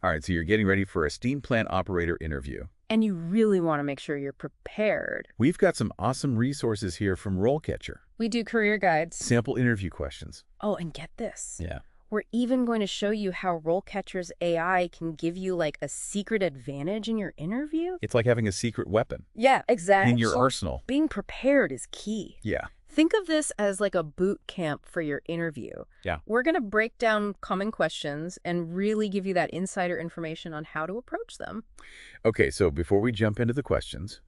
All right, so you're getting ready for a steam plant operator interview. And you really want to make sure you're prepared. We've got some awesome resources here from RoleCatcher. We do career guides. Sample interview questions. Oh, and get this. Yeah. We're even going to show you how RoleCatcher's AI can give you like a secret advantage in your interview. It's like having a secret weapon. Yeah, exactly. In your arsenal. Being prepared is key. Yeah. Think of this as like a boot camp for your interview. Yeah. We're going to break down common questions and really give you that insider information on how to approach them. Okay, so before we jump into the questions,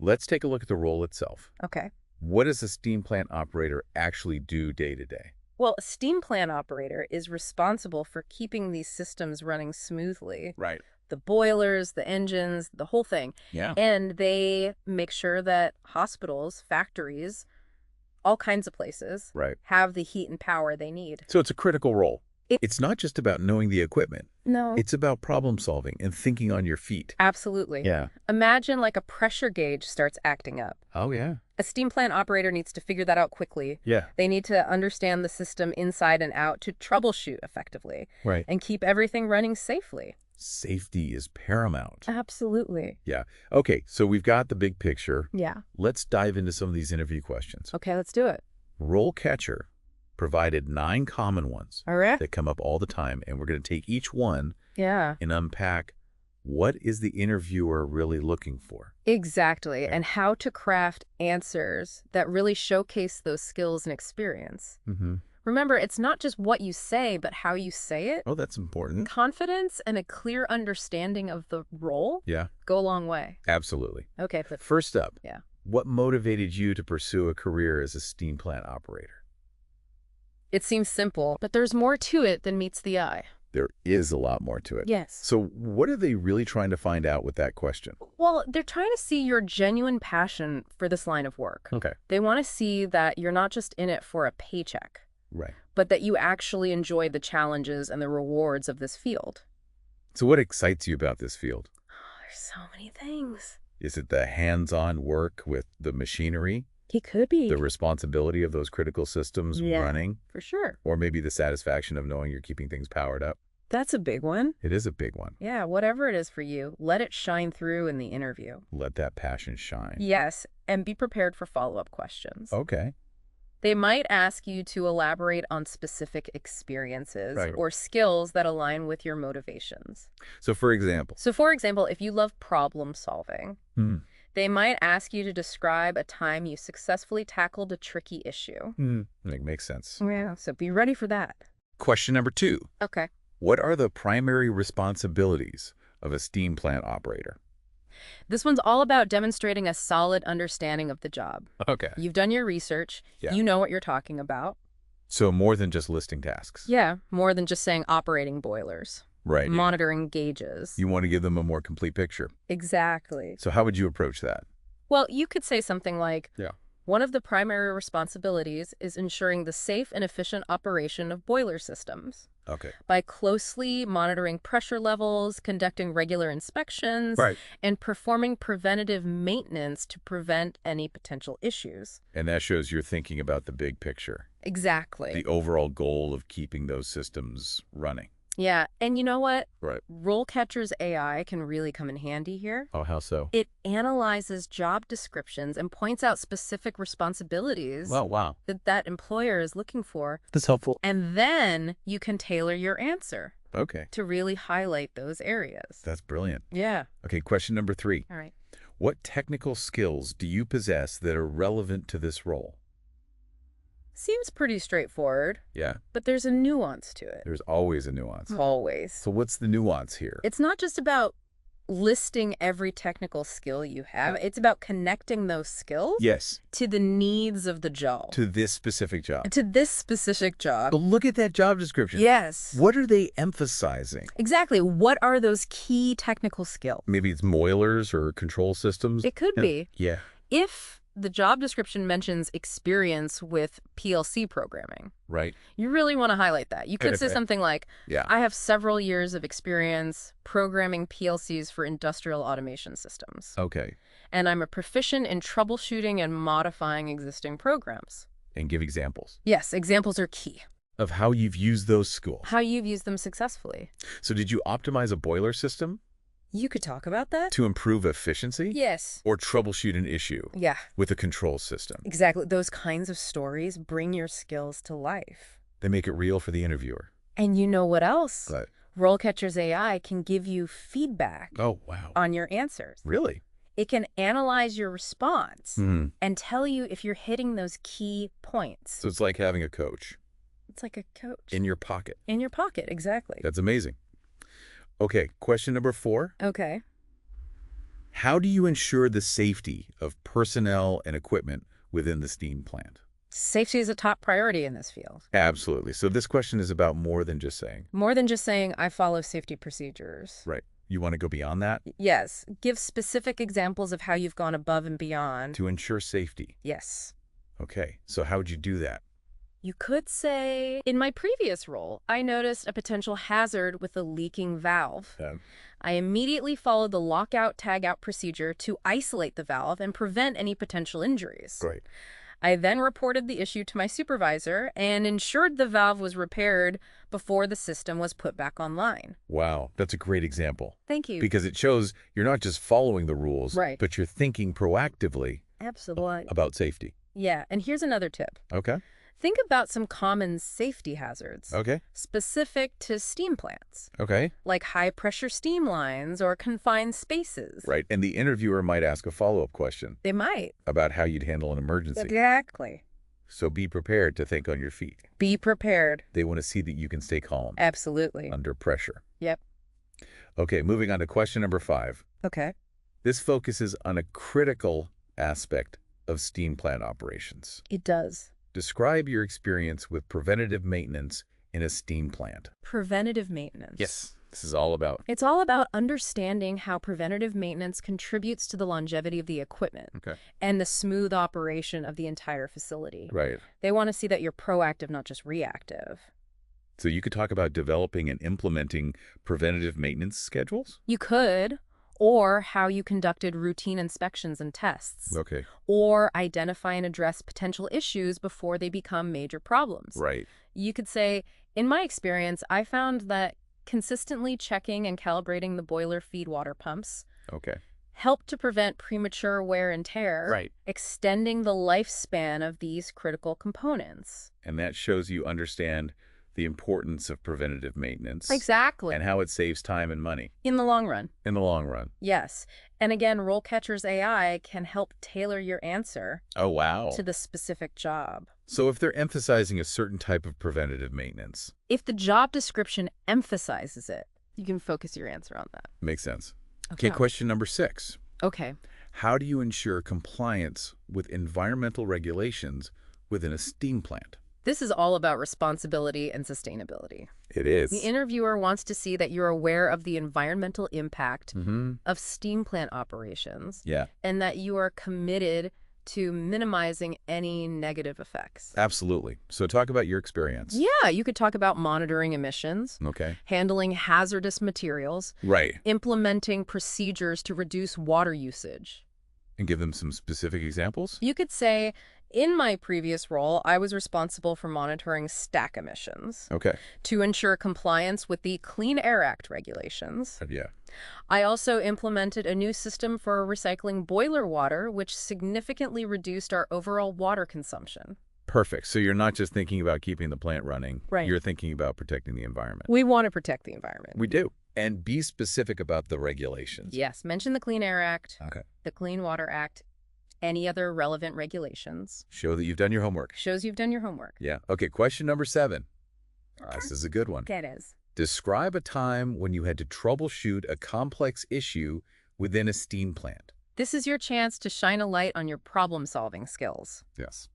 let's take a look at the role itself. Okay. What does a steam plant operator actually do day to day? Well, a steam plant operator is responsible for keeping these systems running smoothly. Right. The boilers, the engines, the whole thing. Yeah. And they make sure that hospitals, factories, all kinds of places have the heat and power they need. So it's a critical role. It's not just about knowing the equipment. No. It's about problem solving and thinking on your feet. Absolutely. Yeah. Imagine like a pressure gauge starts acting up. Oh, yeah. A steam plant operator needs to figure that out quickly. Yeah. They need to understand the system inside and out to troubleshoot effectively. Right. And keep everything running safely. Safety is paramount. Absolutely. Yeah. Okay, so we've got the big picture. Yeah. Let's dive into some of these interview questions. Okay, let's do it. RoleCatcher provided 9 common ones that come up all the time, and we're going to take each one and unpack what is the interviewer really looking for. Exactly, and how to craft answers that really showcase those skills and experience. Remember, it's not just what you say, but how you say it. Oh, that's important. Confidence and a clear understanding of the role go a long way. Absolutely. Okay. First up, what motivated you to pursue a career as a steam plant operator? It seems simple, but there's more to it than meets the eye. There is a lot more to it. Yes. So what are they really trying to find out with that question? Well, they're trying to see your genuine passion for this line of work. Okay. They want to see that you're not just in it for a paycheck. Right. But that you actually enjoy the challenges and the rewards of this field. So what excites you about this field? Oh, there's so many things. Is it the hands-on work with the machinery? It could be. The responsibility of those critical systems running? For sure. Or maybe the satisfaction of knowing you're keeping things powered up? That's a big one. It is a big one. Yeah, whatever it is for you, let it shine through in the interview. Let that passion shine. Yes, and be prepared for follow-up questions. Okay. They might ask you to elaborate on specific experiences or skills that align with your motivations. So for example, if you love problem solving, they might ask you to describe a time you successfully tackled a tricky issue. Makes sense. Yeah, so be ready for that. Question number 2. Okay. What are the primary responsibilities of a steam plant operator? This one's all about demonstrating a solid understanding of the job. Okay. You've done your research. Yeah. You know what you're talking about. So more than just listing tasks. Yeah, more than just saying operating boilers. Right. Monitoring gauges. You want to give them a more complete picture. Exactly. So how would you approach that? Well, you could say something like, one of the primary responsibilities is ensuring the safe and efficient operation of boiler systems. Okay. By closely monitoring pressure levels, conducting regular inspections, and performing preventative maintenance to prevent any potential issues. And that shows you're thinking about the big picture. Exactly. The overall goal of keeping those systems running. Yeah, and you know what? Right. RoleCatcher's AI can really come in handy here. Oh, how so? It analyzes job descriptions and points out specific responsibilities that employer is looking for. That's helpful. And then you can tailor your answer. Okay. To really highlight those areas. That's brilliant. Yeah. Okay, question number 3. All right. What technical skills do you possess that are relevant to this role? Seems pretty straightforward. Yeah. But there's a nuance to it. There's always a nuance. Always. So what's the nuance here? It's not just about listing every technical skill you have. It's about connecting those skills to the needs of the job. To this specific job. To this specific job. But look at that job description. Yes. What are they emphasizing? Exactly. What are those key technical skills? Maybe it's boilers or control systems. It could be. Yeah. If the job description mentions experience with PLC programming. Right. You really want to highlight that. You could say something like, I have several years of experience programming PLCs for industrial automation systems. Okay. And I'm a proficient in troubleshooting and modifying existing programs. And give examples. Yes, examples are key. of how you've used those skills. How you've used them successfully. So did you optimize a boiler system? You could talk about that. To improve efficiency? Yes. Or troubleshoot an issue? Yeah. With a control system? Exactly. Those kinds of stories bring your skills to life. They make it real for the interviewer. And you know what else? What? RoleCatcher's AI can give you feedback on your answers. Really? It can analyze your response and tell you if you're hitting those key points. So it's like having a coach. It's like a coach. In your pocket. In your pocket, exactly. That's amazing. Okay, question number 4. Okay. How do you ensure the safety of personnel and equipment within the steam plant? Safety is a top priority in this field. Absolutely. So this question is about more than just saying. More than just saying, I follow safety procedures. Right. You want to go beyond that? Yes. Give specific examples of how you've gone above and beyond. To ensure safety. Yes. Okay. So how would you do that? You could say, in my previous role, I noticed a potential hazard with a leaking valve. I immediately followed the lockout-tagout procedure to isolate the valve and prevent any potential injuries. Great. I then reported the issue to my supervisor and ensured the valve was repaired before the system was put back online. Wow, that's a great example. Thank you. Because it shows you're not just following the rules, right, but you're thinking proactively about safety. Yeah, and here's another tip. Okay. Think about some common safety hazards. Okay. Specific to steam plants. Okay. Like high-pressure steam lines or confined spaces. Right, and the interviewer might ask a follow-up question. They might. About how you'd handle an emergency. Exactly. So be prepared to think on your feet. Be prepared. They want to see that you can stay calm. Absolutely. Under pressure. Yep. Okay, moving on to question number 5. Okay. This focuses on a critical aspect of steam plant operations. It does. Describe your experience with preventative maintenance in a steam plant. Preventative maintenance. Yes, this is all about. It's all about understanding how preventative maintenance contributes to the longevity of the equipment and the smooth operation of the entire facility. Right. They want to see that you're proactive, not just reactive. So you could talk about developing and implementing preventative maintenance schedules? You could. Or how you conducted routine inspections and tests. Okay. Or identify and address potential issues before they become major problems. Right. You could say, in my experience, I found that consistently checking and calibrating the boiler feed water pumps helped to prevent premature wear and tear, extending the lifespan of these critical components. And that shows you understand the importance of preventative maintenance. Exactly. And how it saves time and money. In the long run. In the long run. Yes. And again, RoleCatcher's AI can help tailor your answer to the specific job. So if they're emphasizing a certain type of preventative maintenance. If the job description emphasizes it, you can focus your answer on that. Makes sense. Okay, question number 6. Okay. How do you ensure compliance with environmental regulations within a steam plant? This is all about responsibility and sustainability. It is. The interviewer wants to see that you're aware of the environmental impact of steam plant operations and that you are committed to minimizing any negative effects. Absolutely. So talk about your experience. Yeah, you could talk about monitoring emissions, handling hazardous materials, implementing procedures to reduce water usage. And give them some specific examples? You could say, in my previous role, I was responsible for monitoring stack emissions to ensure compliance with the Clean Air Act regulations. I also implemented a new system for recycling boiler water, which significantly reduced our overall water consumption. Perfect. So you're not just thinking about keeping the plant running. You're thinking about protecting the environment. We want to protect the environment. We do. And be specific about the regulations. Yes. Mention the Clean Air Act, the Clean Water Act, any other relevant regulations. Show that you've done your homework. Shows you've done your homework. Yeah. Okay, question number 7. This is a good one. That is. Describe a time when you had to troubleshoot a complex issue within a steam plant. This is your chance to shine a light on your problem-solving skills. Yes.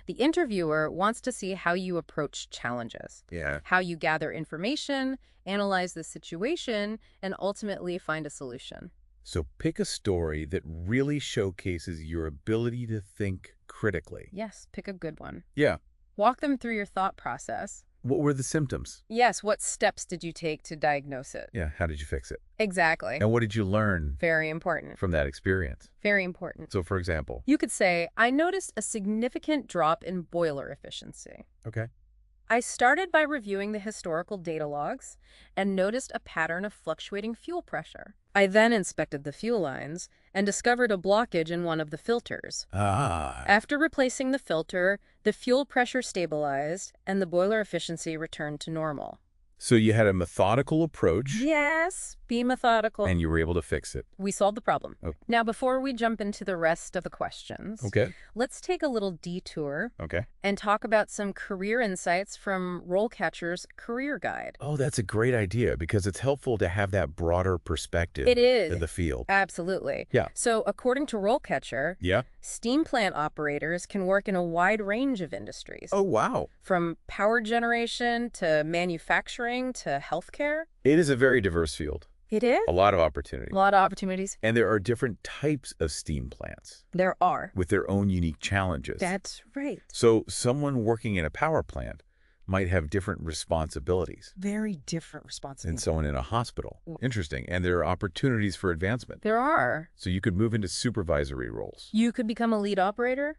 The interviewer wants to see how you approach challenges. How you gather information, analyze the situation, and ultimately find a solution. So pick a story that really showcases your ability to think critically. Yes, pick a good one. Yeah. Walk them through your thought process. What were the symptoms? Yes, what steps did you take to diagnose it? Yeah, how did you fix it? Exactly. And what did you learn? Very important. From that experience? Very important. So, for example? You could say, I noticed a significant drop in boiler efficiency. Okay. I started by reviewing the historical data logs and noticed a pattern of fluctuating fuel pressure. I then inspected the fuel lines and discovered a blockage in one of the filters. After replacing the filter, the fuel pressure stabilized and the boiler efficiency returned to normal. So you had a methodical approach. Yes, be methodical. And you were able to fix it. We solved the problem. Okay. Now, before we jump into the rest of the questions, let's take a little detour and talk about some career insights from RoleCatcher's Career Guide. Oh, that's a great idea because it's helpful to have that broader perspective in the field. Absolutely. Yeah. So according to RoleCatcher, steam plant operators can work in a wide range of industries. Oh, wow. From power generation to manufacturing to healthcare. It is a very diverse field. It is. A lot of opportunities. A lot of opportunities. And there are different types of steam plants. There are. With their own unique challenges. That's right. So someone working in a power plant might have different responsibilities. Very different responsibilities. Than someone in a hospital. Interesting. And there are opportunities for advancement. There are. So you could move into supervisory roles. You could become a lead operator.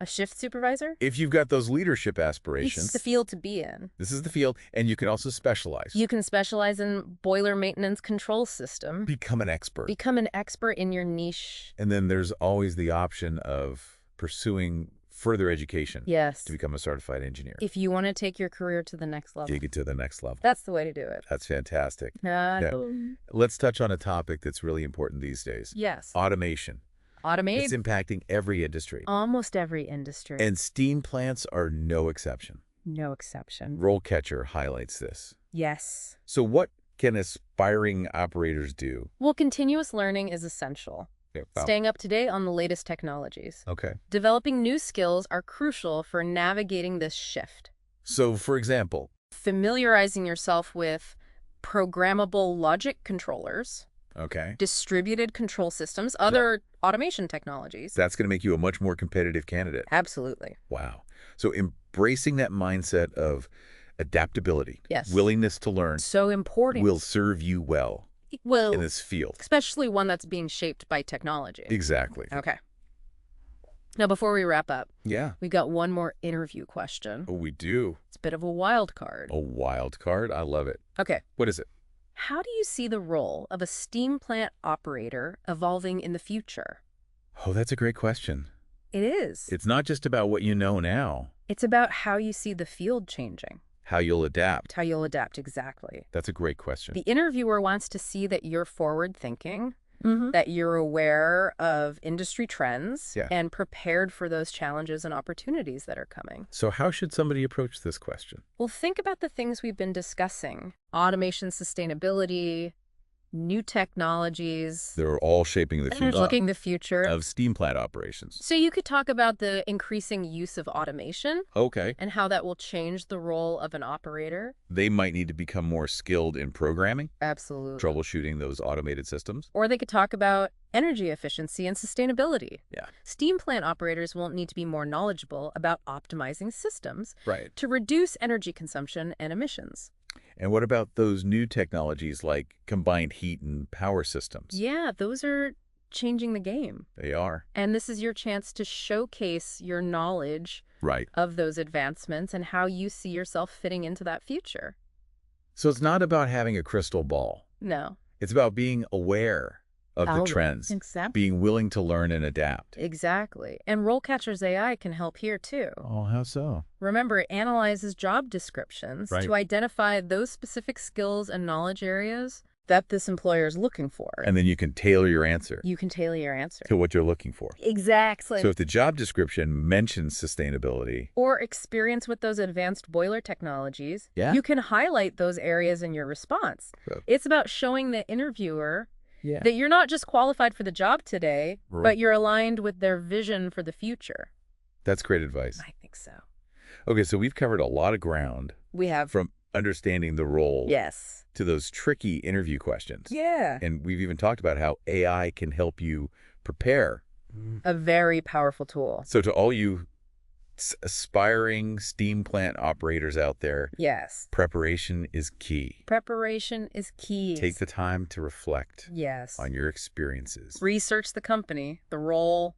A shift supervisor? If you've got those leadership aspirations. It's the field to be in. This is the field, and you can also specialize. You can specialize in boiler maintenance control system. Become an expert. Become an expert in your niche. And then there's always the option of pursuing further education. Yes. To become a certified engineer. If you want to take your career to the next level. Take it to the next level. That's the way to do it. That's fantastic. Let's touch on a topic that's really important these days. Yes. Automation. It's impacting every industry. Almost every industry. And steam plants are no exception. No exception. RoleCatcher highlights this. Yes. So what can aspiring operators do? Well, continuous learning is essential. Staying up to date on the latest technologies. Developing new skills are crucial for navigating this shift. So, for example, familiarizing yourself with programmable logic controllers. Distributed control systems, other automation technologies. That's going to make you a much more competitive candidate. Absolutely. Wow. So embracing that mindset of adaptability, willingness to learn, so important, will serve you well in this field. Especially one that's being shaped by technology. Exactly. Okay. Now, before we wrap up, we've got one more interview question. Oh, we do. It's a bit of a wild card. A wild card? I love it. Okay. What is it? How do you see the role of a steam plant operator evolving in the future? Oh, that's a great question. It is. It's not just about what you know now. It's about how you see the field changing. How you'll adapt. How you'll adapt, exactly. That's a great question. The interviewer wants to see that you're forward-thinking, that you're aware of industry trends, and prepared for those challenges and opportunities that are coming. So how should somebody approach this question? Well, think about the things we've been discussing. Automation, sustainability, new technologies. They're all shaping the future. Looking the future. Of steam plant operations. So you could talk about the increasing use of automation. And how that will change the role of an operator. They might need to become more skilled in programming. Absolutely. Troubleshooting those automated systems. Or they could talk about energy efficiency and sustainability. Steam plant operators won't need to be more knowledgeable about optimizing systems to reduce energy consumption and emissions. And what about those new technologies like combined heat and power systems? Yeah, those are changing the game. They are. And this is your chance to showcase your knowledge of those advancements and how you see yourself fitting into that future. So it's not about having a crystal ball. No. It's about being aware of the trends. Exactly. Being willing to learn and adapt. Exactly. And RoleCatcher's AI can help here too. Oh, how so? Remember, it analyzes job descriptions to identify those specific skills and knowledge areas that this employer is looking for. And then you can tailor your answer. You can tailor your answer. To what you're looking for. Exactly. So if the job description mentions sustainability. Or experience with those advanced boiler technologies, you can highlight those areas in your response. It's about showing the interviewer that you're not just qualified for the job today, but you're aligned with their vision for the future. That's great advice. I think so. Okay, so we've covered a lot of ground. We have. From understanding the role. Yes. To those tricky interview questions. Yeah. And we've even talked about how AI can help you prepare. A very powerful tool. So to all you aspiring steam plant operators out there, preparation is key. Preparation is key. Take the time to reflect on your experiences. Research the company, the role,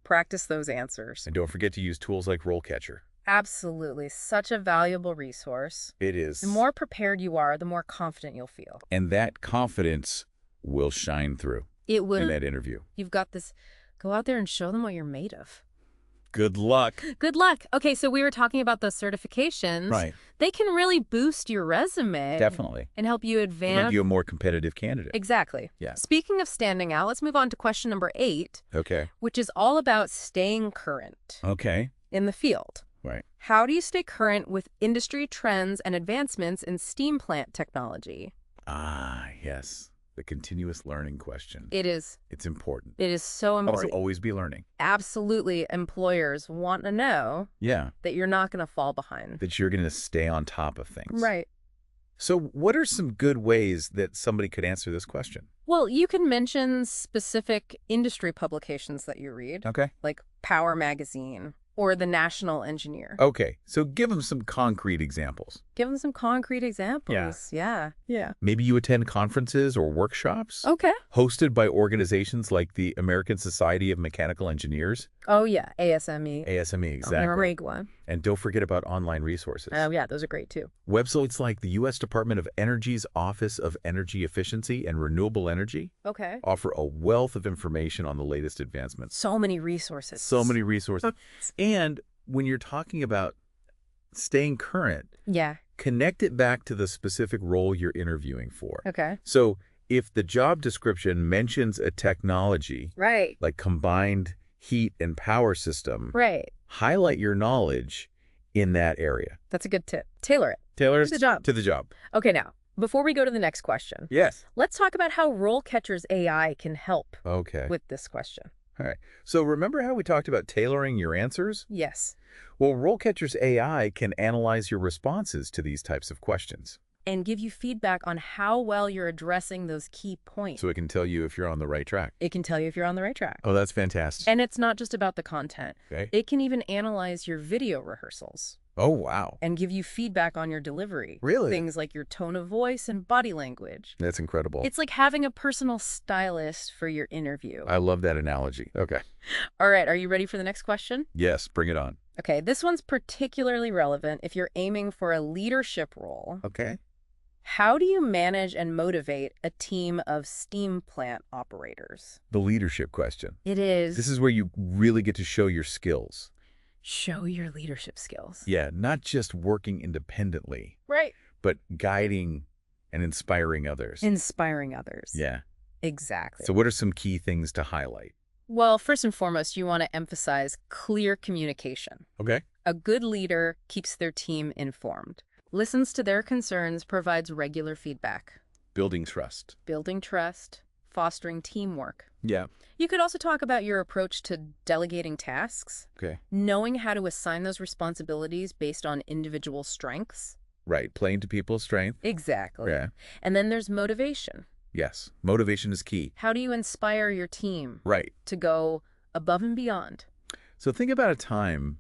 practice those answers. And don't forget to use tools like RoleCatcher. Absolutely. Such a valuable resource. It is. The more prepared you are, the more confident you'll feel. And that confidence will shine through in that interview. You've got this. Go out there and show them what you're made of. Good luck. Good luck. Okay, so we were talking about those certifications. Right. They can really boost your resume. Definitely. And help you advance. Make you a more competitive candidate. Exactly. Yeah. Speaking of standing out, let's move on to question number 8. Okay. Which is all about staying current. Okay. In the field. Right. How do you stay current with industry trends and advancements in steam plant technology? Ah, yes. The continuous learning question. It is. It's important. It is so important. Also, always be learning. Absolutely. Employers want to know that you're not going to fall behind. That you're going to stay on top of things. Right. So what are some good ways that somebody could answer this question? Well, you can mention specific industry publications that you read. Okay. Like Power Magazine or the National Engineer. Okay. So give them some concrete examples. Give them some concrete examples. Yeah. Maybe you attend conferences or workshops. Okay. Hosted by organizations like the American Society of Mechanical Engineers. Oh, yeah. ASME. ASME, exactly. Oh, great one. And don't forget about online resources. Oh, yeah. Those are great, too. Websites like the U.S. Department of Energy's Office of Energy Efficiency and Renewable Energy offer a wealth of information on the latest advancements. So many resources. So many resources. And when you're talking about staying current, connect it back to the specific role you're interviewing for. Okay. So if the job description mentions a technology, like combined heat and power system, highlight your knowledge in that area. That's a good tip. Tailor it. Tailor it to the job. To the job. Okay, now, before we go to the next question, let's talk about how RoleCatcher's AI can help with this question. All right. So remember how we talked about tailoring your answers? Yes. Well, RoleCatcher's AI can analyze your responses to these types of questions. And give you feedback on how well you're addressing those key points. So it can tell you if you're on the right track. It can tell you if you're on the right track. Oh, that's fantastic. And it's not just about the content. Okay. It can even analyze your video rehearsals. Oh, wow. And give you feedback on your delivery. Really? Things like your tone of voice and body language. That's incredible. It's like having a personal stylist for your interview. I love that analogy. Okay. All right. Are you ready for the next question? Yes, bring it on. Okay. This one's particularly relevant if you're aiming for a leadership role. Okay. How do you manage and motivate a team of steam plant operators? The leadership question. It is. This is where you really get to show your skills. Show your leadership skills. Yeah, not just working independently. Right. But guiding and inspiring others. Inspiring others. Yeah. Exactly. So what are some key things to highlight? Well, first and foremost, you want to emphasize clear communication. Okay. A good leader keeps their team informed, listens to their concerns, provides regular feedback. Building trust. Building trust, fostering teamwork. Yeah. You could also talk about your approach to delegating tasks. Okay. Knowing how to assign those responsibilities based on individual strengths. Right. Playing to people's strength. Exactly. Yeah. And then there's motivation. Yes. Motivation is key. How do you inspire your team? Right. To go above and beyond? So think about a time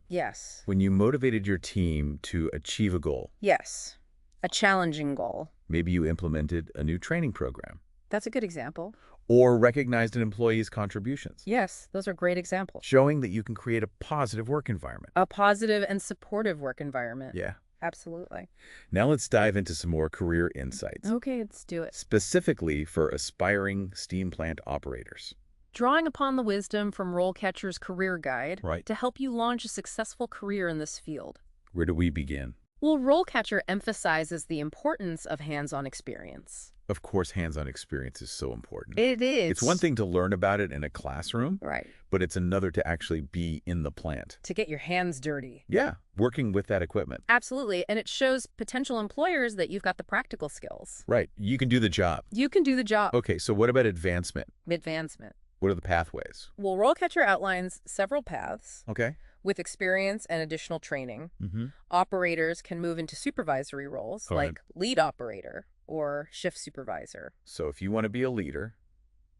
when you motivated your team to achieve a goal. Yes. A challenging goal. Maybe you implemented a new training program. That's a good example. Or recognized an employee's contributions. Yes, those are great examples. Showing that you can create a positive work environment. A positive and supportive work environment. Yeah. Absolutely. Now let's dive into some more career insights. Okay, let's do it. Specifically for aspiring steam plant operators. Drawing upon the wisdom from RoleCatcher's Career Guide to help you launch a successful career in this field. Where do we begin? Well, RoleCatcher emphasizes the importance of hands-on experience. Of course, hands-on experience is so important. It is. It's one thing to learn about it in a classroom, but it's another to actually be in the plant. To get your hands dirty. Yeah, working with that equipment. Absolutely, and it shows potential employers that you've got the practical skills. Right, you can do the job. You can do the job. Okay, so what about advancement? Advancement. What are the pathways? Well, RoleCatcher outlines several paths. Okay. With experience and additional training, operators can move into supervisory roles like lead operator or shift supervisor. So if you want to be a leader...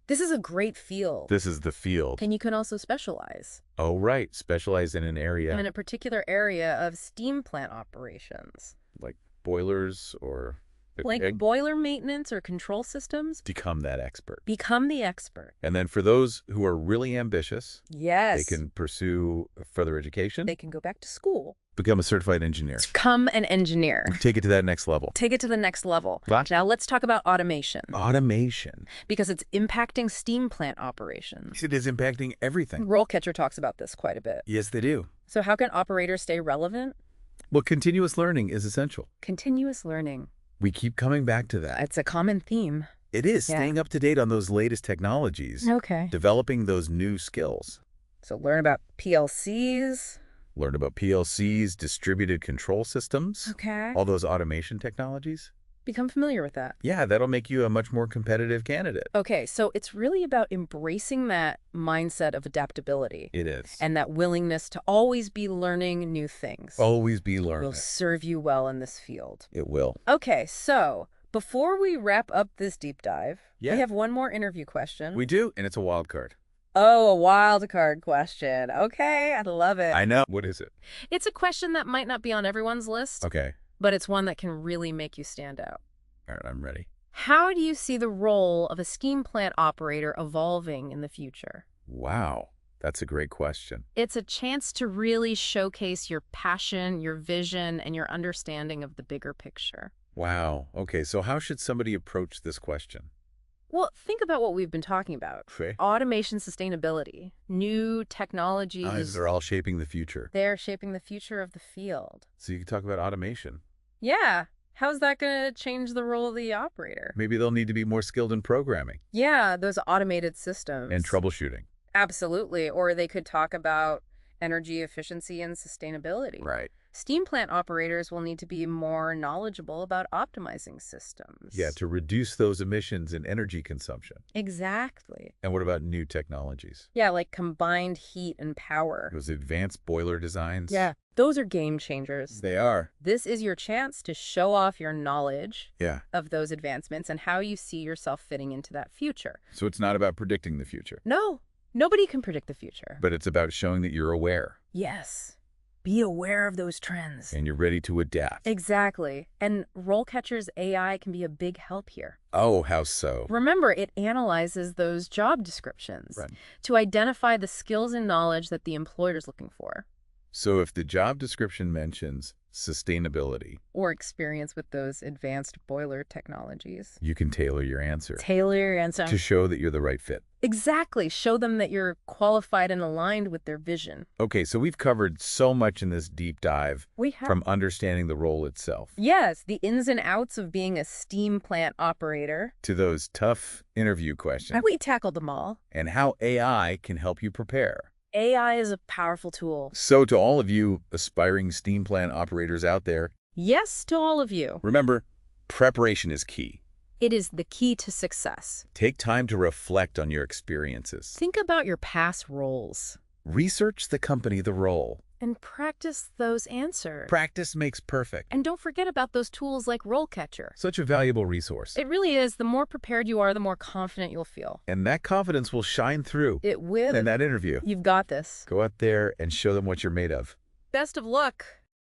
This is a great field. This is the field. And you can also specialize. Oh, right. Specialize in an area. In a particular area of steam plant operations. Like boilers or... Like boiler maintenance or control systems. Become that expert. Become the expert. And then for those who are really ambitious, they can pursue further education. They can go back to school. Become a certified engineer. Become an engineer. Take it to that next level. Take it to the next level. What? Now let's talk about automation. Automation. Because it's impacting steam plant operations. It is impacting everything. RoleCatcher talks about this quite a bit. Yes, they do. So how can operators stay relevant? Well, continuous learning is essential. Continuous learning. We keep coming back to that. It's a common theme. It is, staying up to date on those latest technologies. Okay. Developing those new skills. So learn about PLCs. Learn about PLCs, distributed control systems. Okay. All those automation technologies. Become familiar with that. Yeah, that'll make you a much more competitive candidate. Okay, so it's really about embracing that mindset of adaptability. It is. And that willingness to always be learning new things. Always be learning. Will serve you well in this field. It will. Okay, so before we wrap up this deep dive, we have one more interview question. We do, and it's a wild card. Oh, a wild card question. Okay, I love it. I know. What is it? It's a question that might not be on everyone's list. Okay. But it's one that can really make you stand out. All right, I'm ready. How do you see the role of a steam plant operator evolving in the future? Wow, that's a great question. It's a chance to really showcase your passion, your vision, and your understanding of the bigger picture. Wow. Okay, so how should somebody approach this question? Well, think about what we've been talking about. Okay. Automation, sustainability, new technologies. They're all shaping the future. They're shaping the future of the field. So you can talk about automation. Yeah. How's that going to change the role of the operator? Maybe they'll need to be more skilled in programming. Yeah, those automated systems. And troubleshooting. Absolutely. Or they could talk about energy efficiency and sustainability. Right. Steam plant operators will need to be more knowledgeable about optimizing systems. Yeah, to reduce those emissions and energy consumption. Exactly. And what about new technologies? Yeah, like combined heat and power. Those advanced boiler designs? Yeah, those are game changers. They are. This is your chance to show off your knowledge of those advancements and how you see yourself fitting into that future. So it's not about predicting the future. No, nobody can predict the future. But it's about showing that you're aware. Yes. Be aware of those trends. And you're ready to adapt. Exactly. And RoleCatcher's AI can be a big help here. Oh, how so? Remember, it analyzes those job descriptions to identify the skills and knowledge that the employer's looking for. So if the job description mentions sustainability or experience with those advanced boiler technologies, you can tailor your answer. Tailor your answer. To show that you're the right fit. Exactly. Show them that you're qualified and aligned with their vision. Okay, so we've covered so much in this deep dive. We have. From understanding the role itself. Yes, the ins and outs of being a steam plant operator. To those tough interview questions. And we tackled them all. And how AI can help you prepare. AI is a powerful tool. So to all of you aspiring steam plant operators out there. Yes, to all of you. Remember, preparation is key. It is the key to success. Take time to reflect on your experiences. Think about your past roles. Research the company, the role. And practice those answers. Practice makes perfect. And don't forget about those tools like RoleCatcher. Such a valuable resource. It really is. The more prepared you are, the more confident you'll feel. And that confidence will shine through. It will. In that interview. You've got this. Go out there and show them what you're made of. Best of luck.